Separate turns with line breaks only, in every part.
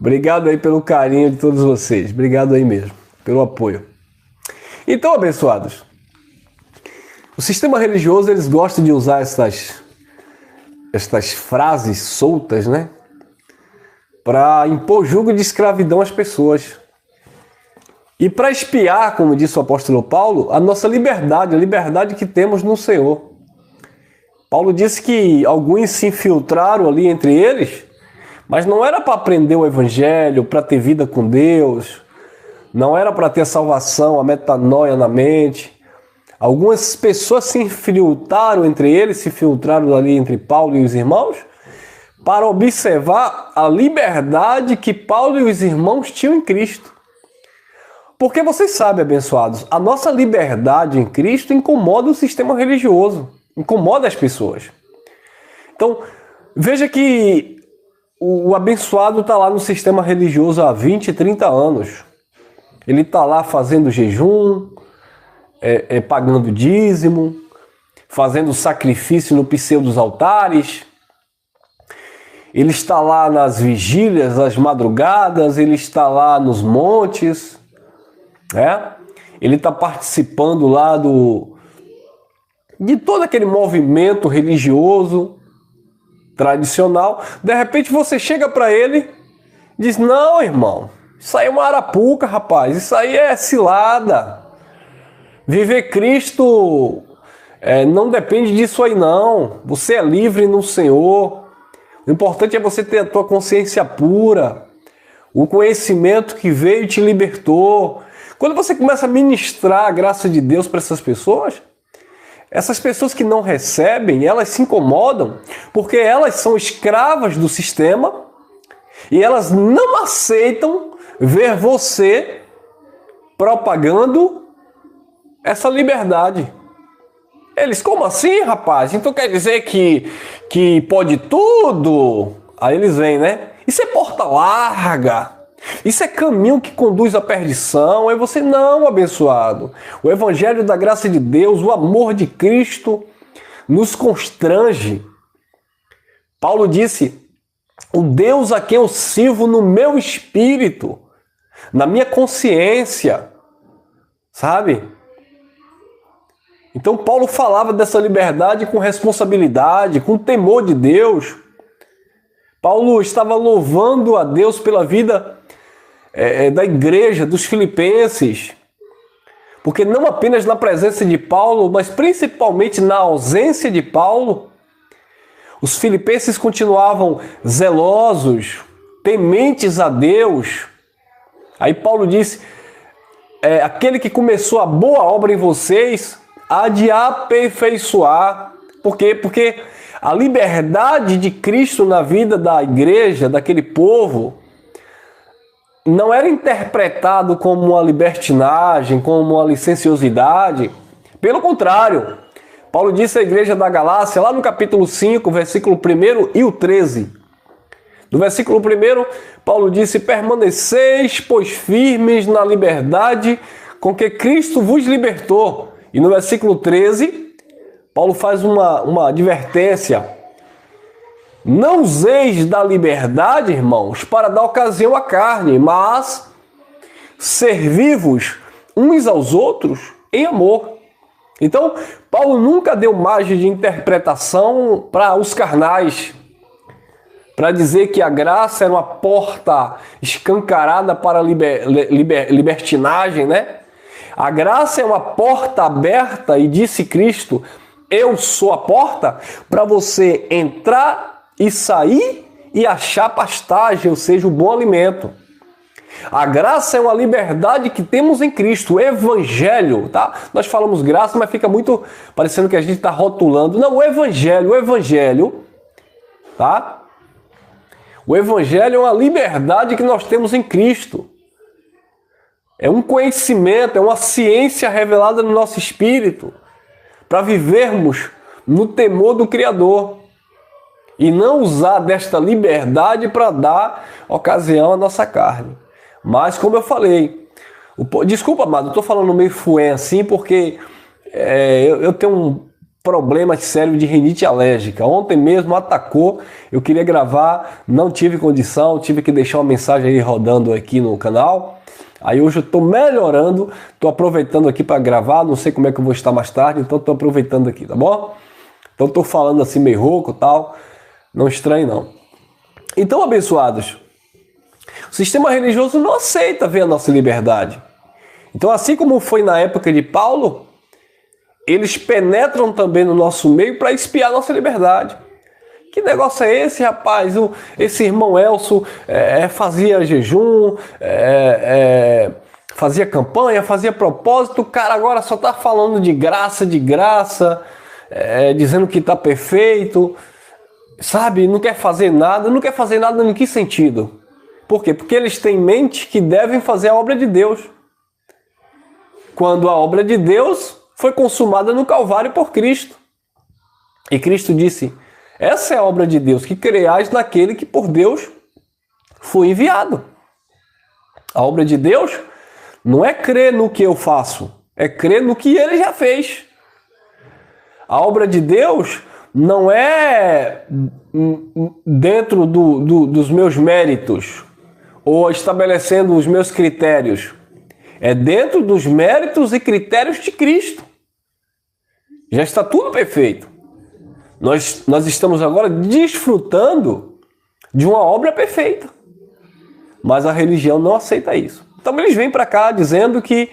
Obrigado aí pelo carinho de todos vocês. Obrigado aí mesmo, pelo apoio. Então, abençoados, o sistema religioso, eles gostam de usar estas frases soltas, né? Para impor jugo de escravidão às pessoas. E para espiar, como disse o apóstolo Paulo, a nossa liberdade, a liberdade que temos no Senhor. Paulo disse que alguns se infiltraram ali entre eles, mas não era para aprender o evangelho, para ter vida com Deus, não era para ter salvação, a metanoia na mente. Algumas pessoas se infiltraram entre eles, se filtraram ali entre Paulo e os irmãos, para observar a liberdade que Paulo e os irmãos tinham em Cristo. Porque vocês sabem, abençoados, a nossa liberdade em Cristo incomoda o sistema religioso, incomoda as pessoas. Então, veja que o abençoado está lá no sistema religioso há 20, 30 anos. Ele está lá fazendo jejum, pagando dízimo, fazendo sacrifício no pseudos altares. Ele está lá nas vigílias, nas madrugadas, ele está lá nos montes, ele está participando lá de todo aquele movimento religioso tradicional. De repente você chega para ele e diz: não, irmão, isso aí é uma arapuca, rapaz, isso aí é cilada. Viver Cristo não depende disso aí não. Você é livre no Senhor. O importante é você ter a tua consciência pura, o conhecimento que veio e te libertou. Quando você começa a ministrar a graça de Deus para essas pessoas que não recebem, elas se incomodam, porque elas são escravas do sistema e elas não aceitam ver você propagando essa liberdade. Eles, como assim, rapaz? Então quer dizer que pode tudo? Aí eles vêm, né? Isso é porta larga. Isso é caminho que conduz à perdição. Aí você, não, abençoado. O evangelho da graça de Deus, o amor de Cristo nos constrange. Paulo disse: o Deus a quem eu sirvo no meu espírito, na minha consciência, sabe? Então Paulo falava dessa liberdade com responsabilidade, com temor de Deus. Paulo estava louvando a Deus pela vida da igreja, dos filipenses. Porque não apenas na presença de Paulo, mas principalmente na ausência de Paulo, os filipenses continuavam zelosos, tementes a Deus. Aí Paulo disse: aquele que começou a boa obra em vocês há de aperfeiçoar. Por quê? Porque a liberdade de Cristo na vida da igreja, daquele povo, não era interpretado como uma libertinagem, como uma licenciosidade. Pelo contrário, Paulo disse à igreja da Galácia, lá no capítulo 5, versículo 1 e o 13. No versículo 1, Paulo disse: permaneceis, pois, firmes na liberdade com que Cristo vos libertou. E no versículo 13, Paulo faz uma advertência: não useis da liberdade, irmãos, para dar ocasião à carne, mas servi-vos uns aos outros em amor. Então, Paulo nunca deu margem de interpretação para os carnais, para dizer que a graça era uma porta escancarada para a libertinagem, né? A graça é uma porta aberta, e disse Cristo: eu sou a porta, para você entrar e sair e achar pastagem, ou seja, o bom alimento. A graça é uma liberdade que temos em Cristo, o evangelho, tá? Nós falamos graça, mas fica muito parecendo que a gente está rotulando. Não, o evangelho, tá? O evangelho é uma liberdade que nós temos em Cristo. É um conhecimento, é uma ciência revelada no nosso espírito, para vivermos no temor do Criador e não usar desta liberdade para dar ocasião à nossa carne. Mas, como eu falei, desculpa, amado, eu estou falando meio fué assim, porque eu tenho problema sério de rinite alérgica. Ontem mesmo atacou, eu queria gravar, não tive condição, tive que deixar uma mensagem aí rodando aqui no canal. Aí hoje eu estou melhorando, estou aproveitando aqui para gravar, não sei como é que eu vou estar mais tarde, então estou aproveitando aqui, tá bom? Então estou falando assim meio rouco e tal, não estranhe não. Então, abençoados, o sistema religioso não aceita ver a nossa liberdade. Então, assim como foi na época de Paulo, eles penetram também no nosso meio para espiar a nossa liberdade. Que negócio é esse, rapaz? Esse irmão Elcio fazia jejum, fazia campanha, fazia propósito, o cara agora só está falando de graça, dizendo que está perfeito, sabe? Não quer fazer nada em que sentido? Por quê? Porque eles têm em mente que devem fazer a obra de Deus. Quando a obra de Deus foi consumada no Calvário por Cristo. E Cristo disse, essa é a obra de Deus, que creais naquele que por Deus foi enviado. A obra de Deus não é crer no que eu faço, é crer no que ele já fez. A obra de Deus não é dentro dos meus méritos ou estabelecendo os meus critérios. É dentro dos méritos e critérios de Cristo. Já está tudo perfeito. Nós estamos agora desfrutando de uma obra perfeita. Mas a religião não aceita isso. Então eles vêm para cá dizendo que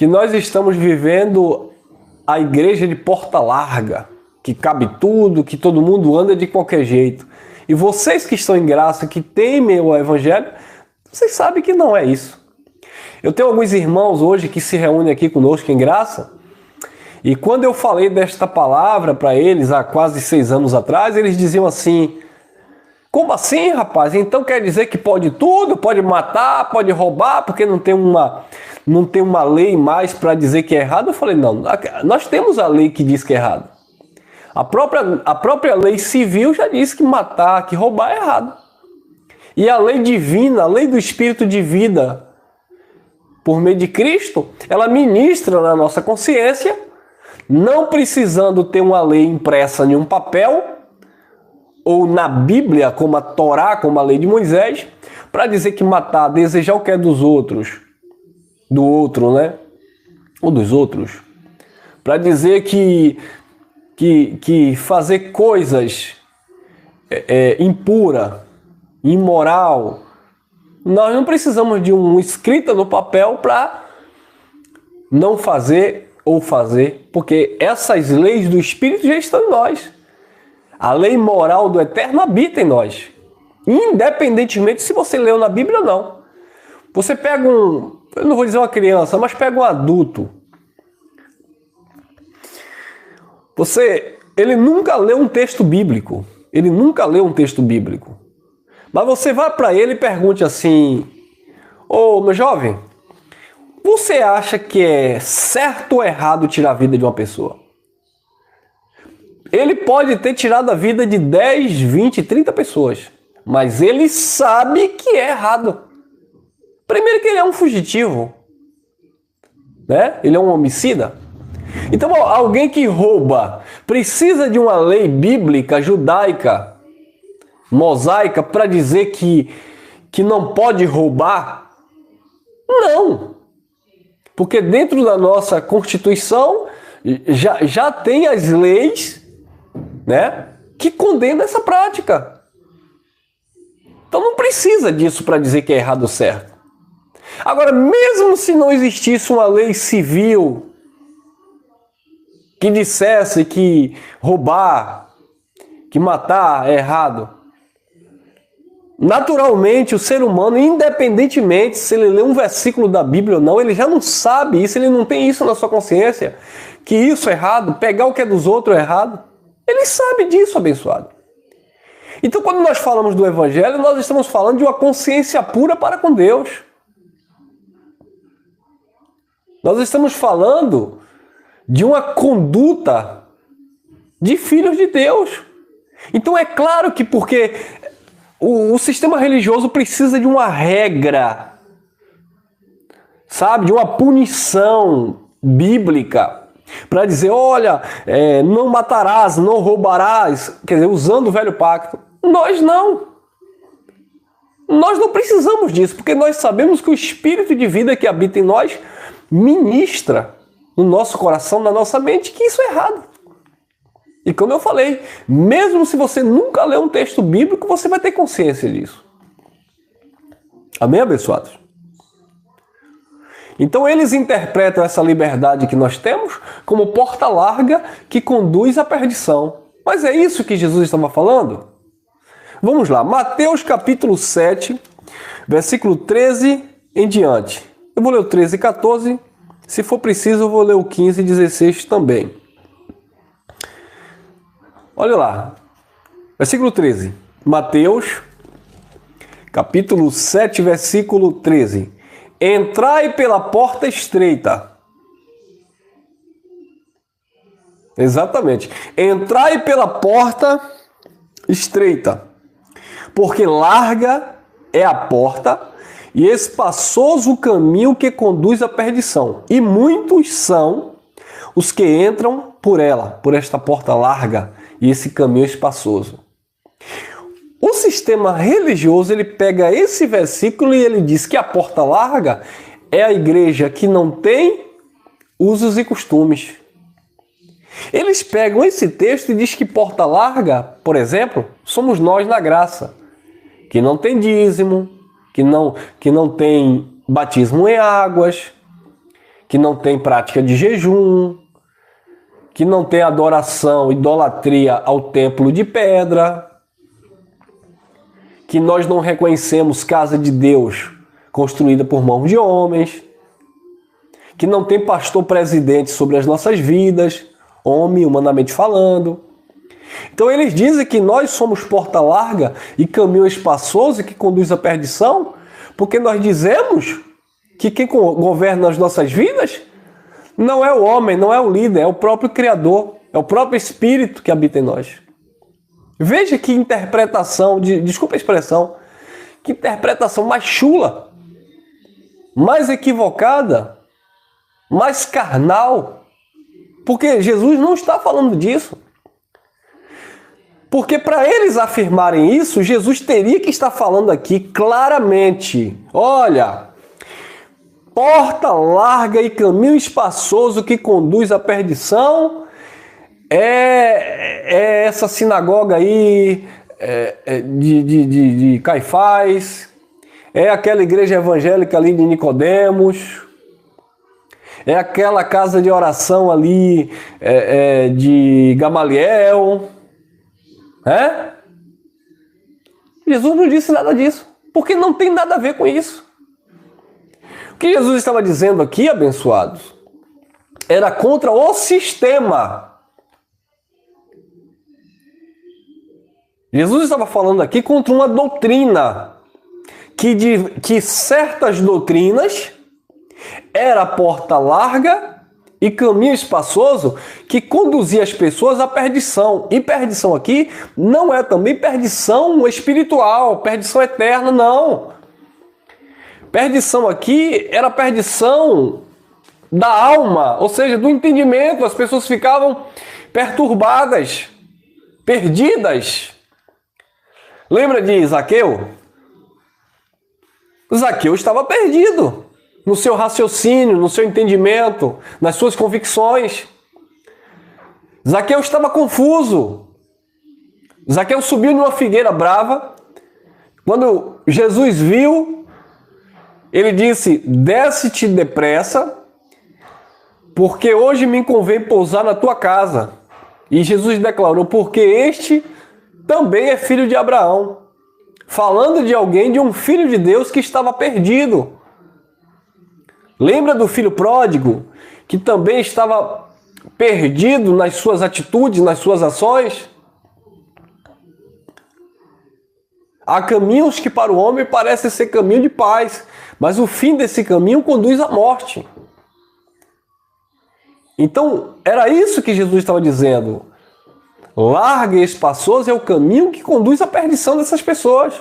nós estamos vivendo a igreja de porta larga, que cabe tudo, que todo mundo anda de qualquer jeito. E vocês que estão em graça, que temem o evangelho, vocês sabem que não é isso. Eu tenho alguns irmãos hoje que se reúnem aqui conosco em graça, e quando eu falei desta palavra para eles há quase 6 anos atrás, eles diziam assim, como assim, rapaz? Então quer dizer que pode tudo, pode matar, pode roubar, porque não tem uma lei mais para dizer que é errado? Eu falei, não, nós temos a lei que diz que é errado. A própria lei civil já diz que matar, que roubar é errado. E a lei divina, a lei do Espírito de vida, por meio de Cristo, ela ministra na nossa consciência, não precisando ter uma lei impressa em um papel, ou na Bíblia, como a Torá, como a lei de Moisés, para dizer que matar, desejar o que é dos outros, do outro, né? Ou dos outros. Para dizer que fazer coisas impura, imoral, nós não precisamos de uma escrita no papel para não fazer ou fazer, porque essas leis do Espírito já estão em nós. A lei moral do Eterno habita em nós, independentemente se você leu na Bíblia ou não. Você pega eu não vou dizer uma criança, mas pega um adulto. Ele nunca leu um texto bíblico. Mas você vai para ele e pergunte assim, ô meu jovem, você acha que é certo ou errado tirar a vida de uma pessoa? Ele pode ter tirado a vida de 10, 20, 30 pessoas, mas ele sabe que é errado. Primeiro que ele é um fugitivo, né? Ele é um homicida. Então, alguém que rouba precisa de uma lei bíblica, judaica, mosaica, para dizer que não pode roubar? Não. Porque dentro da nossa Constituição já tem as leis, né, que condenam essa prática. Então não precisa disso para dizer que é errado ou certo. Agora, mesmo se não existisse uma lei civil que dissesse que roubar, que matar é errado, naturalmente o ser humano, independentemente se ele lê um versículo da Bíblia ou não, ele já não sabe isso, ele não tem isso na sua consciência, que isso é errado, pegar o que é dos outros é errado. Ele sabe disso, abençoado. Então, quando nós falamos do Evangelho, nós estamos falando de uma consciência pura para com Deus. Nós estamos falando de uma conduta de filhos de Deus. Então é claro que porque o sistema religioso precisa de uma regra, sabe? De uma punição bíblica para dizer, olha, não matarás, não roubarás, quer dizer, usando o velho pacto. Nós não. Nós não precisamos disso, porque nós sabemos que o Espírito de vida que habita em nós ministra no nosso coração, na nossa mente, que isso é errado. E como eu falei, mesmo se você nunca leu um texto bíblico, você vai ter consciência disso. Amém, abençoados? Então eles interpretam essa liberdade que nós temos como porta larga que conduz à perdição. Mas é isso que Jesus estava falando? Vamos lá, Mateus capítulo 7, versículo 13 em diante. Eu vou ler o 13 e 14, se for preciso eu vou ler o 15 e 16 também. Olha lá, versículo 13, Mateus capítulo 7, versículo 13. Entrai pela porta estreita. Exatamente. Entrai pela porta estreita. Porque larga é a porta e espaçoso o caminho que conduz à perdição. E muitos são os que entram por ela, por esta porta larga e esse caminho espaçoso. O sistema religioso, ele pega esse versículo e ele diz que a porta larga é a igreja que não tem usos e costumes. Eles pegam esse texto e diz que porta larga, por exemplo, somos nós na graça, que não tem dízimo, que não tem batismo em águas, que não tem prática de jejum, que não tem adoração, idolatria ao templo de pedra, que nós não reconhecemos casa de Deus construída por mãos de homens, que não tem pastor presidente sobre as nossas vidas, homem, humanamente falando. Então eles dizem que nós somos porta larga e caminho espaçoso que conduz à perdição, porque nós dizemos que quem governa as nossas vidas não é o homem, não é o líder, é o próprio Criador, é o próprio Espírito que habita em nós. Veja que interpretação, desculpa a expressão, que interpretação mais chula, mais equivocada, mais carnal, porque Jesus não está falando disso. Porque para eles afirmarem isso, Jesus teria que estar falando aqui claramente, olha, porta larga e caminho espaçoso que conduz à perdição é essa sinagoga aí de Caifás, é aquela igreja evangélica ali de Nicodemos, é aquela casa de oração ali de Gamaliel. Jesus não disse nada disso, porque não tem nada a ver com isso. O que Jesus estava dizendo aqui, abençoados, era contra o sistema. Jesus estava falando aqui contra uma doutrina que certas doutrinas era porta larga e caminho espaçoso que conduzia as pessoas à perdição. E perdição aqui não é também perdição espiritual, perdição eterna, não. Perdição aqui era perdição da alma, ou seja, do entendimento. As pessoas ficavam perturbadas, perdidas. Lembra de Zaqueu? Zaqueu estava perdido no seu raciocínio, no seu entendimento, nas suas convicções. Zaqueu estava confuso. Zaqueu subiu numa figueira brava. Quando Jesus viu, ele disse: desce-te depressa, porque hoje me convém pousar na tua casa. E Jesus declarou: porque este também é filho de Abraão. Falando de alguém, de um filho de Deus que estava perdido. Lembra do filho pródigo, que também estava perdido nas suas atitudes, nas suas ações? Há caminhos que para o homem parecem ser caminho de paz, mas o fim desse caminho conduz à morte. Então, era isso que Jesus estava dizendo. Largo e espaçoso é o caminho que conduz à perdição dessas pessoas.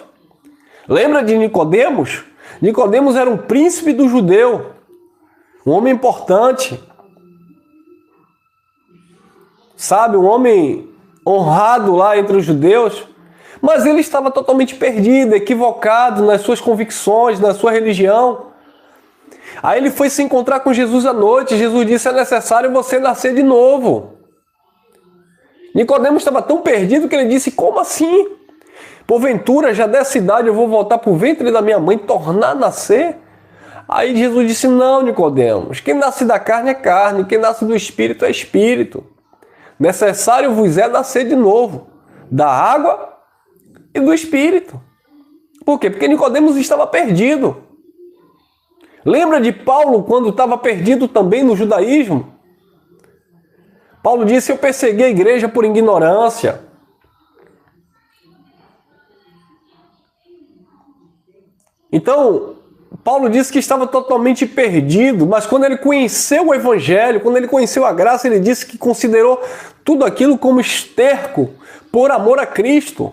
Lembra de Nicodemos? Nicodemos era um príncipe do judeu, um homem importante. sabe, um homem honrado lá entre os judeus, mas ele estava totalmente perdido, equivocado nas suas convicções, na sua religião. Aí ele foi se encontrar com Jesus à noite. Jesus disse: é necessário você nascer de novo. Nicodemos estava tão perdido que ele disse: como assim? Porventura, já dessa idade eu vou voltar para o ventre da minha mãe, tornar a nascer? Aí Jesus disse: não, Nicodemos, quem nasce da carne é carne, quem nasce do espírito é espírito. Necessário vos é nascer de novo, da água e do espírito. Por quê? Porque Nicodemos estava perdido. Lembra de Paulo quando estava perdido também no judaísmo? Paulo disse: eu persegui a igreja por ignorância. Então, Paulo disse que estava totalmente perdido, mas quando ele conheceu o Evangelho, quando ele conheceu a graça, ele disse que considerou tudo aquilo como esterco por amor a Cristo.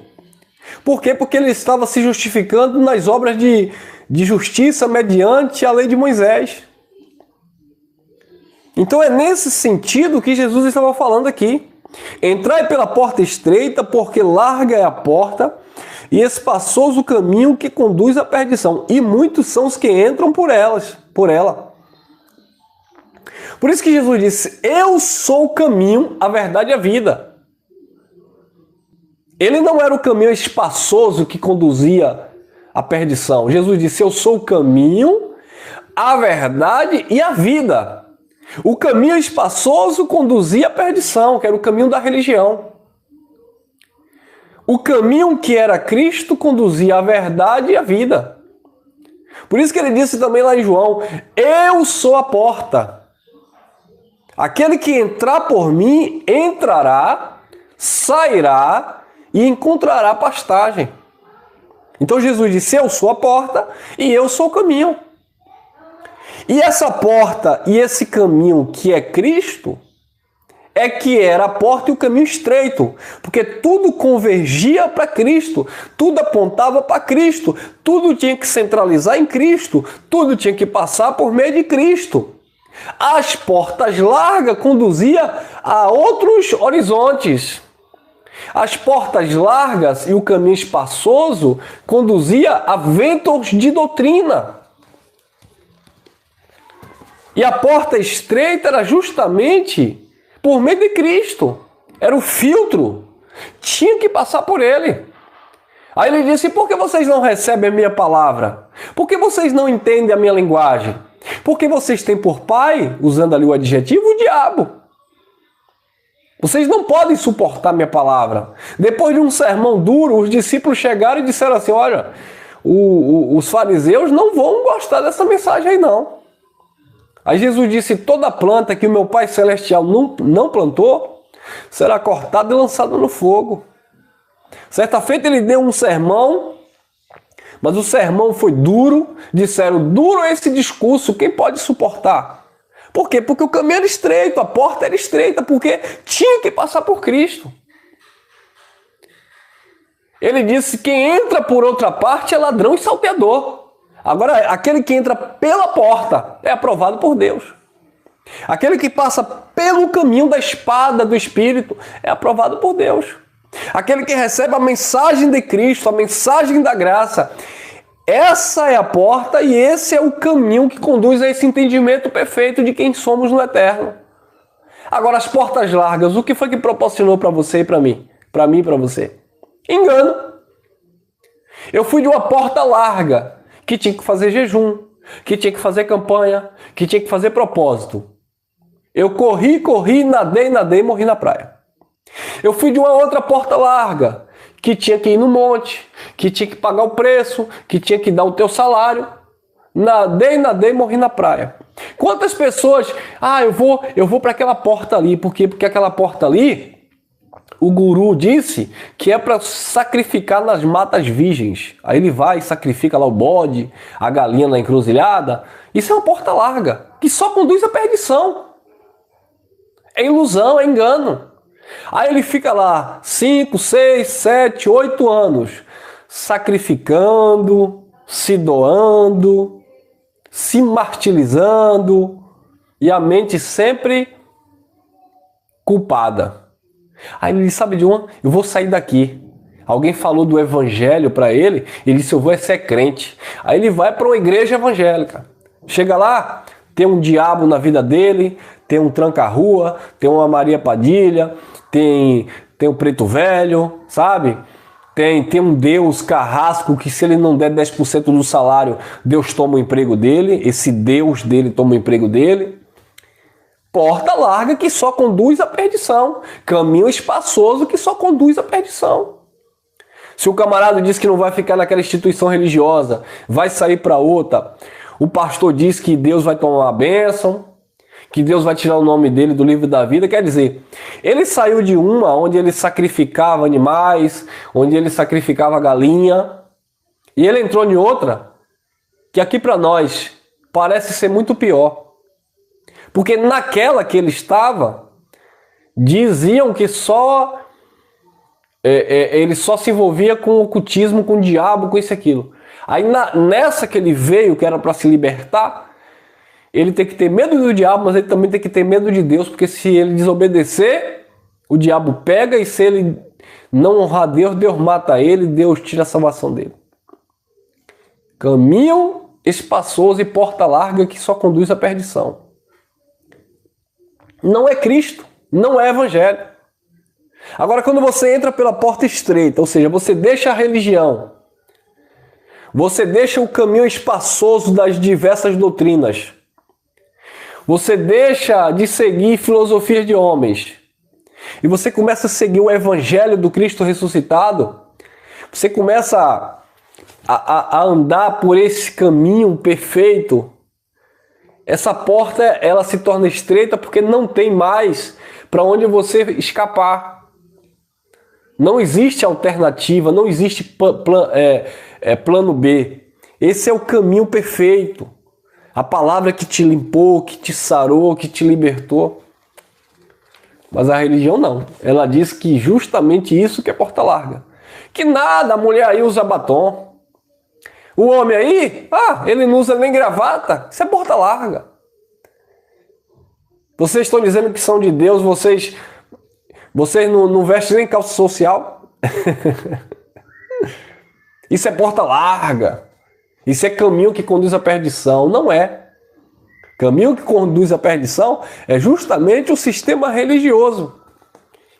Por quê? Porque ele estava se justificando nas obras de justiça mediante a lei de Moisés. Então é nesse sentido que Jesus estava falando aqui. Entrai pela porta estreita, porque larga é a porta e espaçoso o caminho que conduz à perdição, e muitos são os que entram por ela. Por isso que Jesus disse: eu sou o caminho, a verdade e a vida. Ele não era o caminho espaçoso que conduzia à perdição. Jesus disse: eu sou o caminho, a verdade e a vida. O caminho espaçoso conduzia à perdição, que era o caminho da religião. O caminho que era Cristo conduzia à verdade e à vida. Por isso que ele disse também lá em João: eu sou a porta. Aquele que entrar por mim, entrará, sairá e encontrará pastagem. Então Jesus disse: eu sou a porta e eu sou o caminho. E essa porta e esse caminho que é Cristo, é que era a porta e o caminho estreito, porque tudo convergia para Cristo, tudo apontava para Cristo, tudo tinha que centralizar em Cristo, tudo tinha que passar por meio de Cristo. As portas largas conduziam a outros horizontes. As portas largas e o caminho espaçoso conduzia a ventos de doutrina. E a porta estreita era justamente por meio de Cristo. Era o filtro. Tinha que passar por ele. Aí ele disse: por que vocês não recebem a minha palavra? Por que vocês não entendem a minha linguagem? Porque vocês têm por pai, usando ali o adjetivo, o diabo. Vocês não podem suportar minha palavra. Depois de um sermão duro, os discípulos chegaram e disseram assim: olha, os fariseus não vão gostar dessa mensagem aí não. Aí Jesus disse: toda planta que o meu Pai Celestial não plantou, será cortada e lançada no fogo. Certa feita ele deu um sermão, mas o sermão foi duro. Disseram: duro é esse discurso, quem pode suportar? Por quê? Porque o caminho era estreito, a porta era estreita, porque tinha que passar por Cristo. Ele disse: quem entra por outra parte é ladrão e salteador. Agora, aquele que entra pela porta é aprovado por Deus. Aquele que passa pelo caminho da espada do Espírito é aprovado por Deus. Aquele que recebe a mensagem de Cristo, a mensagem da graça, essa é a porta e esse é o caminho que conduz a esse entendimento perfeito de quem somos no eterno. Agora, as portas largas, o que foi que proporcionou para você e para mim? Para mim e para você? Engano. Eu fui de uma porta larga, que tinha que fazer jejum, que tinha que fazer campanha, que tinha que fazer propósito. Eu corri, nadei e morri na praia. Eu fui de uma outra porta larga, que tinha que ir no monte, que tinha que pagar o preço, que tinha que dar o teu salário. Nadei e morri na praia. Quantas pessoas, eu vou para aquela porta ali, por quê? Porque aquela porta ali, o guru disse que é para sacrificar nas matas virgens. Aí ele vai e sacrifica lá o bode, a galinha na encruzilhada. Isso é uma porta larga, que só conduz à perdição. É ilusão, é engano. Aí ele fica lá 5, 6, 7, 8 anos sacrificando, se doando, se martirizando e a mente sempre culpada. Aí ele disse, sabe de uma? Eu vou sair daqui. Alguém falou do evangelho para ele, ele disse, eu vou ser crente. Aí ele vai para uma igreja evangélica. Chega lá, tem um diabo na vida dele, tem um tranca-rua, tem uma Maria Padilha, tem o preto velho, sabe? Tem um Deus carrasco que se ele não der 10% do salário, Deus toma o emprego dele, esse Deus dele toma o emprego dele. Porta larga que só conduz à perdição. Caminho espaçoso que só conduz à perdição. Se o camarada diz que não vai ficar naquela instituição religiosa, vai sair para outra, o pastor diz que Deus vai tomar uma bênção, que Deus vai tirar o nome dele do livro da vida, quer dizer, ele saiu de uma onde ele sacrificava animais, onde ele sacrificava galinha, e ele entrou em outra, que aqui para nós parece ser muito pior. Porque naquela que ele estava, diziam que ele só se envolvia com o ocultismo, com o diabo, com isso e aquilo. Aí nessa que ele veio, que era para se libertar, ele tem que ter medo do diabo, mas ele também tem que ter medo de Deus, porque se ele desobedecer, o diabo pega, e se ele não honrar Deus, Deus mata ele, Deus tira a salvação dele. Caminho espaçoso e porta larga que só conduz à perdição. Não é Cristo, não é evangelho. Agora, quando você entra pela porta estreita, ou seja, você deixa a religião, você deixa o caminho espaçoso das diversas doutrinas, você deixa de seguir filosofias de homens, e você começa a seguir o evangelho do Cristo ressuscitado, você começa a andar por esse caminho perfeito. Essa porta, ela se torna estreita porque não tem mais para onde você escapar. Não existe alternativa, não existe plano B. Esse é o caminho perfeito. A palavra que te limpou, que te sarou, que te libertou. Mas a religião não. Ela diz que justamente isso que é porta larga. Que nada, a mulher aí usa batom. O homem aí, ele não usa nem gravata. Isso é porta larga. Vocês estão dizendo que são de Deus, vocês não vestem nem calça social. Isso é porta larga. Isso é caminho que conduz à perdição. Não é. Caminho que conduz à perdição é justamente o sistema religioso,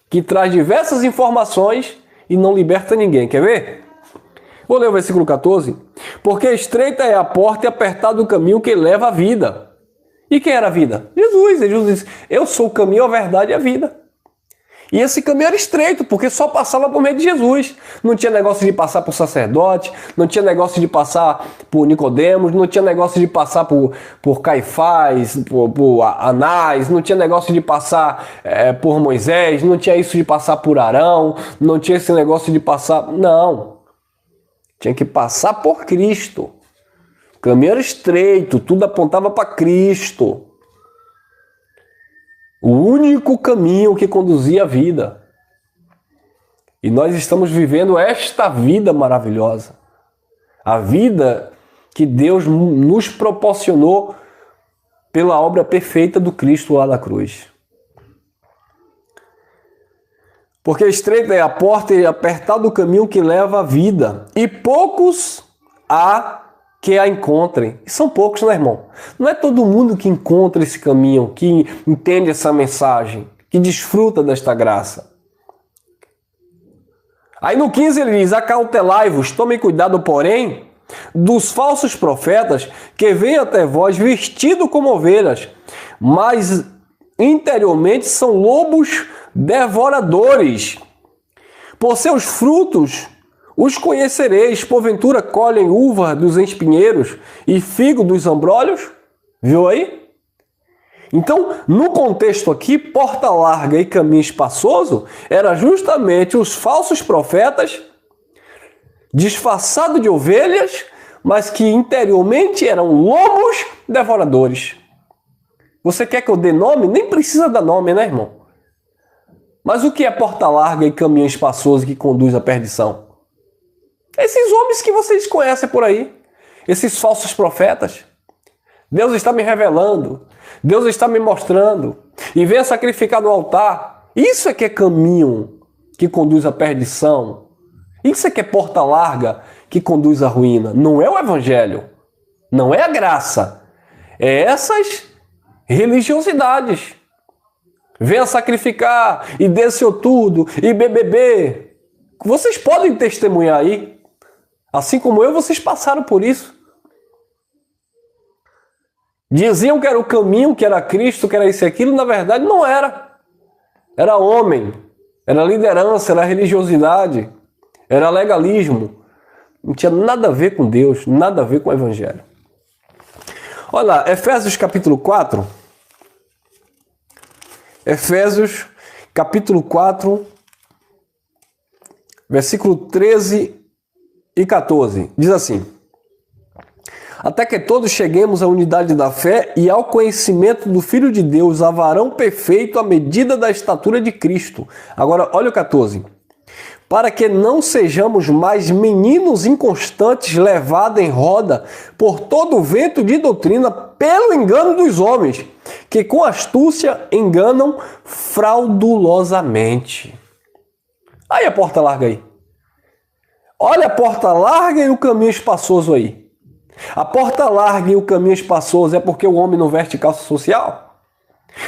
que traz diversas informações e não liberta ninguém. Quer ver? Vou ler o versículo 14. Porque estreita é a porta e apertado o caminho que leva à vida. E quem era a vida? Jesus. E Jesus disse, eu sou o caminho, a verdade e a vida. E esse caminho era estreito, porque só passava por meio de Jesus. Não tinha negócio de passar por sacerdote, não tinha negócio de passar por Nicodemos, não tinha negócio de passar por Caifás, por Anás, não tinha negócio de passar por Moisés, não tinha isso de passar por Arão, não tinha esse negócio de passar... Não. Tinha que passar por Cristo. O caminho era estreito, tudo apontava para Cristo. O único caminho que conduzia à vida. E nós estamos vivendo esta vida maravilhosa. A vida que Deus nos proporcionou pela obra perfeita do Cristo lá na cruz. Porque estreita é a porta e apertado o caminho que leva à vida. E poucos há que a encontrem. E são poucos, né, irmão? Não é todo mundo que encontra esse caminho, que entende essa mensagem, que desfruta desta graça. Aí no 15 ele diz, acautelai-vos, tomem cuidado, porém, dos falsos profetas que vêm até vós vestidos como ovelhas, mas interiormente são lobos devoradores. Por seus frutos os conhecereis, porventura colhem uva dos espinheiros e figo dos abrolhos? Viu aí? Então, no contexto aqui, porta larga e caminho espaçoso era justamente os falsos profetas disfarçados de ovelhas, mas que interiormente eram lobos devoradores. Você quer que eu dê nome? Nem precisa dar nome, né, irmão? Mas o que é porta larga e caminho espaçoso que conduz à perdição? Esses homens que vocês conhecem por aí, esses falsos profetas. Deus está me revelando, Deus está me mostrando, e venha sacrificar no altar Isso é que é caminho que conduz à perdição. Isso é que é porta larga que conduz à ruína. Não é o evangelho. Não é a graça. É essas religiosidades. Venha sacrificar e dê seu tudo e BBB. Vocês podem testemunhar aí. Assim como eu, vocês passaram por isso. Diziam que era o caminho, que era Cristo, que era isso e aquilo. Na verdade, não era. Era homem. Era liderança, era religiosidade. Era legalismo. Não tinha nada a ver com Deus, nada a ver com o evangelho. Olha lá, Efésios capítulo 4. Efésios capítulo 4, versículo 13 e 14. Diz assim: até que todos cheguemos à unidade da fé e ao conhecimento do Filho de Deus, a varão perfeito à medida da estatura de Cristo. Agora, olha o 14. Para que não sejamos mais meninos inconstantes, levados em roda por todo o vento de doutrina, pelo engano dos homens, que com astúcia enganam fraudulosamente. Aí a porta larga aí. Olha a porta larga e o caminho espaçoso aí. A porta larga e o caminho espaçoso é porque o homem não veste calça social?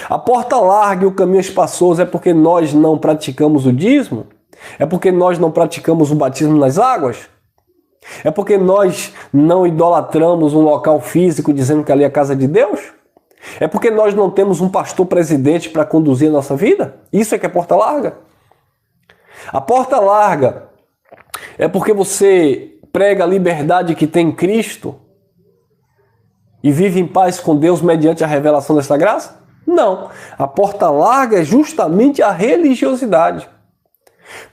A porta larga e o caminho espaçoso é porque nós não praticamos o dízimo? É porque nós não praticamos o batismo nas águas? É porque nós não idolatramos um local físico dizendo que ali é a casa de Deus? É porque nós não temos um pastor presidente para conduzir a nossa vida? Isso é que é porta larga? A porta larga é porque você prega a liberdade que tem em Cristo e vive em paz com Deus mediante a revelação dessa graça? Não. A porta larga é justamente a religiosidade.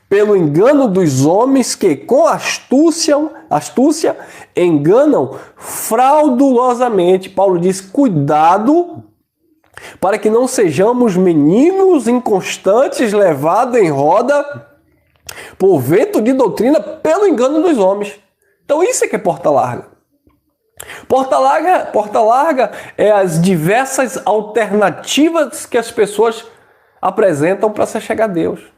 Pelo engano dos homens que com astúcia enganam fraudulosamente. Paulo diz, cuidado para que não sejamos meninos inconstantes levados em roda por vento de doutrina pelo engano dos homens. Então isso é que é porta larga. Porta larga é as diversas alternativas que as pessoas apresentam para se chegar a Deus.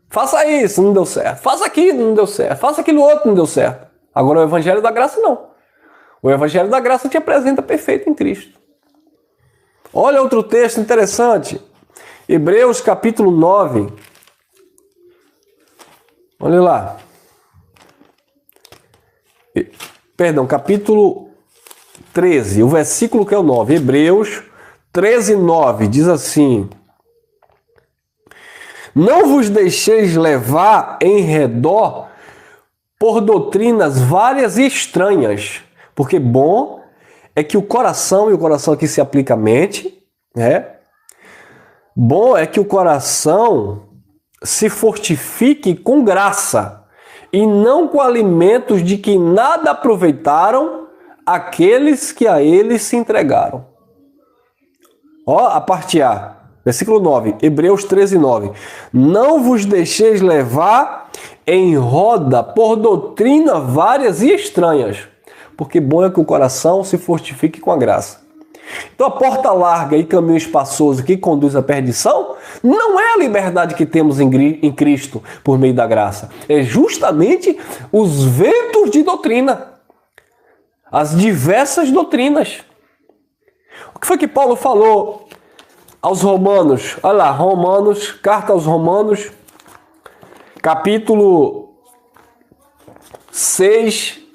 Faça isso, não deu certo. Faça aquilo, não deu certo. Faça aquilo outro, não deu certo. Agora o Evangelho da Graça não. O Evangelho da Graça te apresenta perfeito em Cristo. Olha outro texto interessante. Hebreus capítulo 9. Olha lá. Perdão, capítulo 13, o versículo que é o 9. Hebreus 13, 9. Diz assim: não vos deixeis levar em redor por doutrinas várias e estranhas, porque bom é que o coração, e o coração aqui se aplica à mente, né? Bom é que o coração se fortifique com graça, e não com alimentos de que nada aproveitaram aqueles que a eles se entregaram. Ó, a parte A. Versículo 9, Hebreus 13, 9. Não vos deixeis levar em roda por doutrina várias e estranhas, porque bom é que o coração se fortifique com a graça. Então a porta larga e caminho espaçoso que conduz à perdição não é a liberdade que temos em Cristo por meio da graça. É justamente os ventos de doutrina, as diversas doutrinas. O que foi que Paulo falou aos Romanos? Olha lá, Romanos, carta aos Romanos, capítulo 6,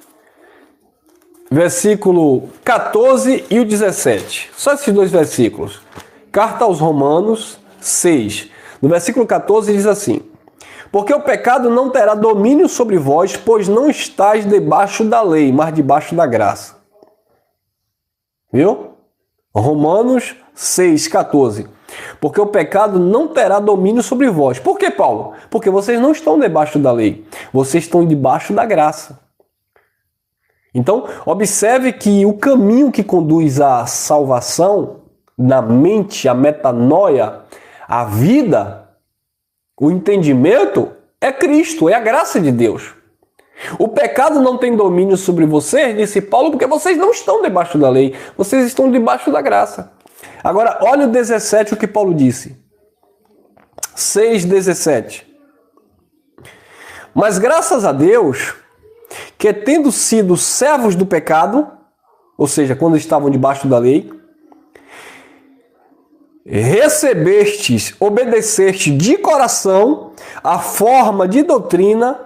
versículo 14 e o 17. Só esses dois versículos. Carta aos Romanos 6. No versículo 14 diz assim: porque o pecado não terá domínio sobre vós, pois não estáis debaixo da lei, mas debaixo da graça. Viu? Romanos 6, 14. Porque o pecado não terá domínio sobre vós. Por que, Paulo? Porque vocês não estão debaixo da lei. Vocês estão debaixo da graça. Então, observe que o caminho que conduz à salvação, na mente, a metanoia, a vida, o entendimento, é Cristo, é a graça de Deus. O pecado não tem domínio sobre vocês, disse Paulo, porque vocês não estão debaixo da lei, vocês estão debaixo da graça. Agora, olha o 17, o que Paulo disse. 6,17. Mas graças a Deus, que tendo sido servos do pecado, ou seja, quando estavam debaixo da lei, recebestes, obedecestes de coração a forma de doutrina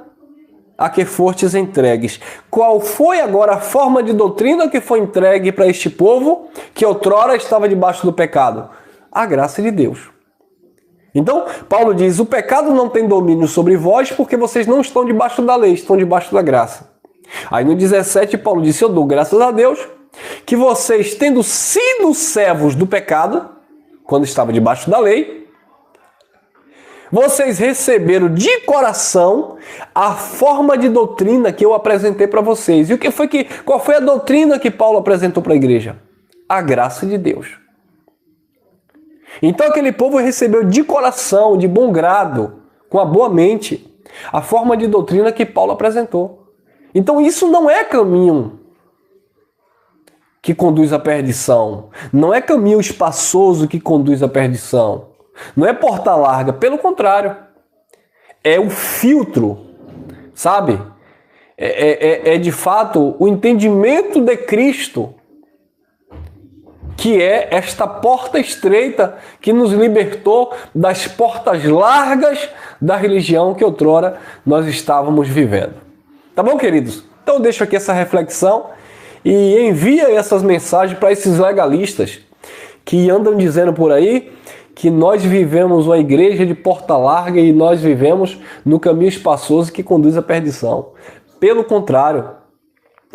a que fostes entregues. Qual foi agora a forma de doutrina que foi entregue para este povo que outrora estava debaixo do pecado? A graça de Deus. Então, Paulo diz, o pecado não tem domínio sobre vós porque vocês não estão debaixo da lei, estão debaixo da graça. Aí no 17, Paulo disse, eu dou graças a Deus que vocês, tendo sido servos do pecado, quando estavam debaixo da lei, vocês receberam de coração a forma de doutrina que eu apresentei para vocês. E o que foi qual foi a doutrina que Paulo apresentou para a igreja? A graça de Deus. Então aquele povo recebeu de coração, de bom grado, com a boa mente, a forma de doutrina que Paulo apresentou. Então isso não é caminho que conduz à perdição. Não é caminho espaçoso que conduz à perdição. Não é porta larga, pelo contrário. É o filtro, sabe? É de fato o entendimento de Cristo, que é esta porta estreita que nos libertou das portas largas da religião que outrora nós estávamos vivendo. Tá bom, queridos? Então eu deixo aqui essa reflexão e envia essas mensagens para esses legalistas que andam dizendo por aí que nós vivemos uma igreja de porta larga e nós vivemos no caminho espaçoso que conduz à perdição. Pelo contrário,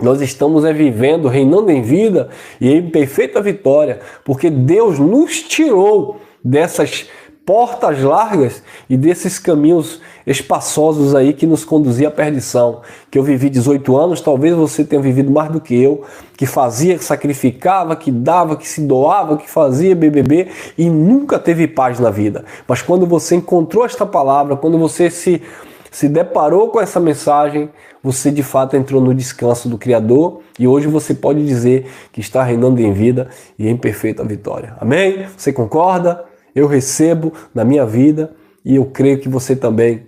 nós estamos vivendo, reinando em vida e em perfeita vitória, porque Deus nos tirou dessas portas largas e desses caminhos espaçosos aí que nos conduzia à perdição. Que eu vivi 18 anos, talvez você tenha vivido mais do que eu, que fazia, que sacrificava, que dava, que se doava, que fazia BBB e nunca teve paz na vida. Mas quando você encontrou esta palavra, quando você se deparou com essa mensagem, você de fato entrou no descanso do Criador e hoje você pode dizer que está reinando em vida e em perfeita vitória. Amém? Você concorda? Eu recebo na minha vida e eu creio que você também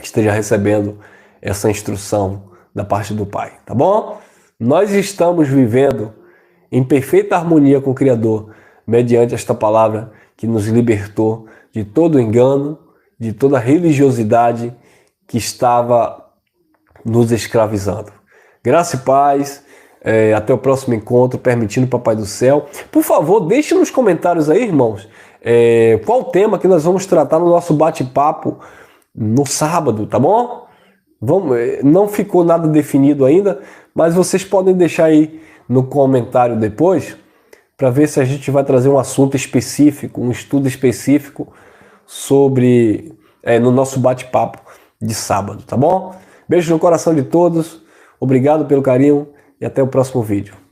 esteja recebendo essa instrução da parte do Pai, tá bom? Nós estamos vivendo em perfeita harmonia com o Criador mediante esta palavra que nos libertou de todo engano, de toda religiosidade que estava nos escravizando. Graça e paz, até o próximo encontro, permitindo o Papai do Céu. Por favor, deixe nos comentários aí, irmãos, qual o tema que nós vamos tratar no nosso bate-papo no sábado, tá bom? Não ficou nada definido ainda, mas vocês podem deixar aí no comentário depois, para ver se a gente vai trazer um assunto específico, um estudo específico sobre, no nosso bate-papo de sábado, tá bom? Beijo no coração de todos, obrigado pelo carinho e até o próximo vídeo.